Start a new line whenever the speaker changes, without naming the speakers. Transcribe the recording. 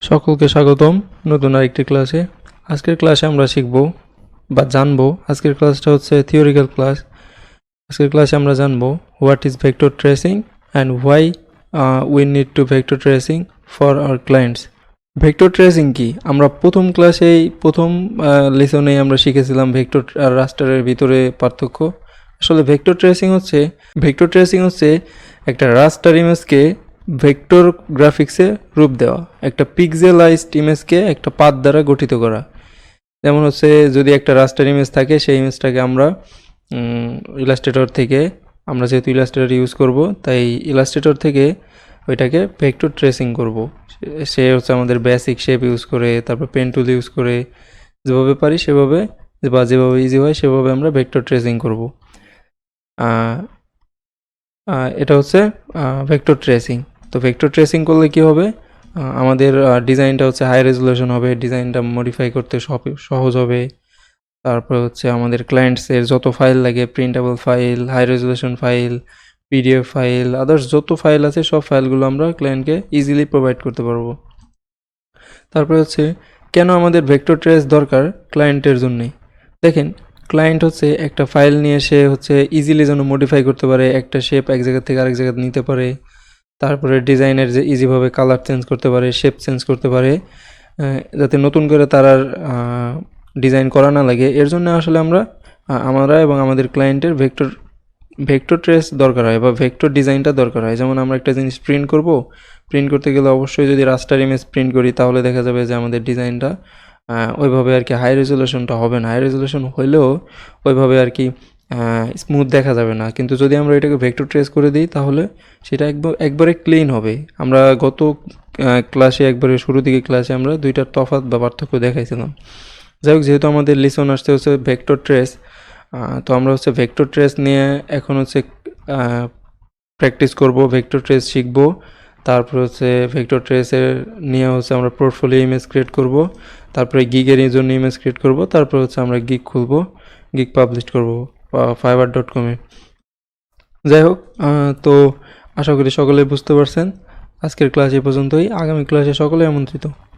সকলকে স্বাগতম নতুন আরেকটি ক্লাসে। আজকের ক্লাসে আমরা শিখব বা জানবো, আজকের ক্লাসটা হচ্ছে থিওরিক্যাল ক্লাস। আজকের ক্লাসে আমরা জানবো what is vector tracing and why we need to vector tracing for our clients. Vector tracing কি? আমরা প্রথম লেসনেই আমরা শিখেছিলাম ভেক্টর আর রাস্টারের ভিতরে পার্থক্য। আসলে ভেক্টর ট্রেসিং হচ্ছে একটা রাস্টার ইমেজকে ভেক্টর গ্রাফিক্সে রূপ দেওয়া, একটা পিক্সেলাইজড ইমেজকে একটা পাথ দ্বারা গঠিত করা। যেমন হচ্ছে যদি একটা রাস্টার ইমেজ থাকে, সেই ইমেজটাকে আমরা ইলাস্ট্রেটর থেকে, আমরা যেহেতু ইলাস্ট্রেটর ইউজ করব তাই ইলাস্ট্রেটর থেকে ওইটাকে ভেক্টর ট্রেসিং করব। সে হচ্ছে আমাদের বেসিক শেপ ইউজ করে, তারপর পেন টুল ইউজ করে, যেভাবে পারি সেভাবে বা যেভাবে ইজি হয় সেভাবে আমরা ভেক্টর ট্রেসিং করব। এটা হচ্ছে ভেক্টর ট্রেসিং। তো ভেক্টর ট্রেসিং করলে কি হবে, আমাদের ডিজাইনটা হচ্ছে হাই রেজুলেশন হবে, ডিজাইনটা মডিফাই করতে সহজ হবে। তারপর হচ্ছে আমাদের ক্লায়েন্টসের যত ফাইল লাগে, printable file, high resolution file, PDF file, others যত ফাইল আছে সব ফাইলগুলো আমরা ক্লায়েন্টকে ইজিলি প্রোভাইড করতে পারবো। তারপরে হচ্ছে কেন আমাদের ভেক্টর ট্রেস দরকার ক্লায়েন্টের জন্যে। দেখেন, ক্লায়েন্ট হচ্ছে একটা ফাইল নিয়ে সে হচ্ছে ইজিলি যেন মডিফাই করতে পারে, একটা শেপ এক জায়গা থেকে আরেক জায়গায় নিতে পারে, তারপরে ডিজাইনের যে ইজিভাবে কালার চেঞ্জ করতে পারে, শেপ চেঞ্জ করতে পারে, যাতে নতুন করে তার আর ডিজাইন করা না লাগে। এর জন্য আসলে আমরা এবং আমাদের ক্লায়েন্টের ভেক্টর ট্রেস দরকার হয় বা ভেক্টর ডিজাইনটা দরকার হয়। যেমন আমরা একটা জিনিস প্রিন্ট করতে গেলে অবশ্যই যদি রাস্টার ইমেজ প্রিন্ট করি তাহলে দেখা যাবে যে আমাদের ডিজাইনটা ওইভাবে আর কি হাই রেজুলেশনটা হবে না। হাই রেজুলেশন হলেও ওইভাবে আর কি স্মুথ দেখা যাবে না। কিন্তু যদি আমরা এটাকে ভেক্টর ট্রেস করে দিই তাহলে সেটা একবারে ক্লিন হবে। আমরা গত ক্লাসে শুরু দিকে ক্লাসে আমরা দুইটার তফাৎ বা পার্থক্য দেখাইছিলাম। যাই হোক, যেহেতু আমাদের লিসন আসতে হচ্ছে ভেক্টর ট্রেস, তো আমরা হচ্ছে ভেক্টর ট্রেস নিয়ে এখন হচ্ছে প্র্যাকটিস করব, ভেক্টর ট্রেস শিখব। তারপর হচ্ছে ভেক্টর ট্রেসের নিয়ে হচ্ছে আমরা পোর্টফোলিও ইমেজ ক্রিয়েট করব, তারপরে গিগের জন্য ইমেজ ক্রিয়েট করব, তারপর হচ্ছে আমরা গিগ খুলবো, গিগ পাবলিশ করব fiverr.com-এ। যাই হোক, তো আশা করি সকলে বুঝতে পারছেন। আজকের ক্লাস এ পর্যন্তই, আগামী ক্লাসে সকলে আমন্ত্রিত।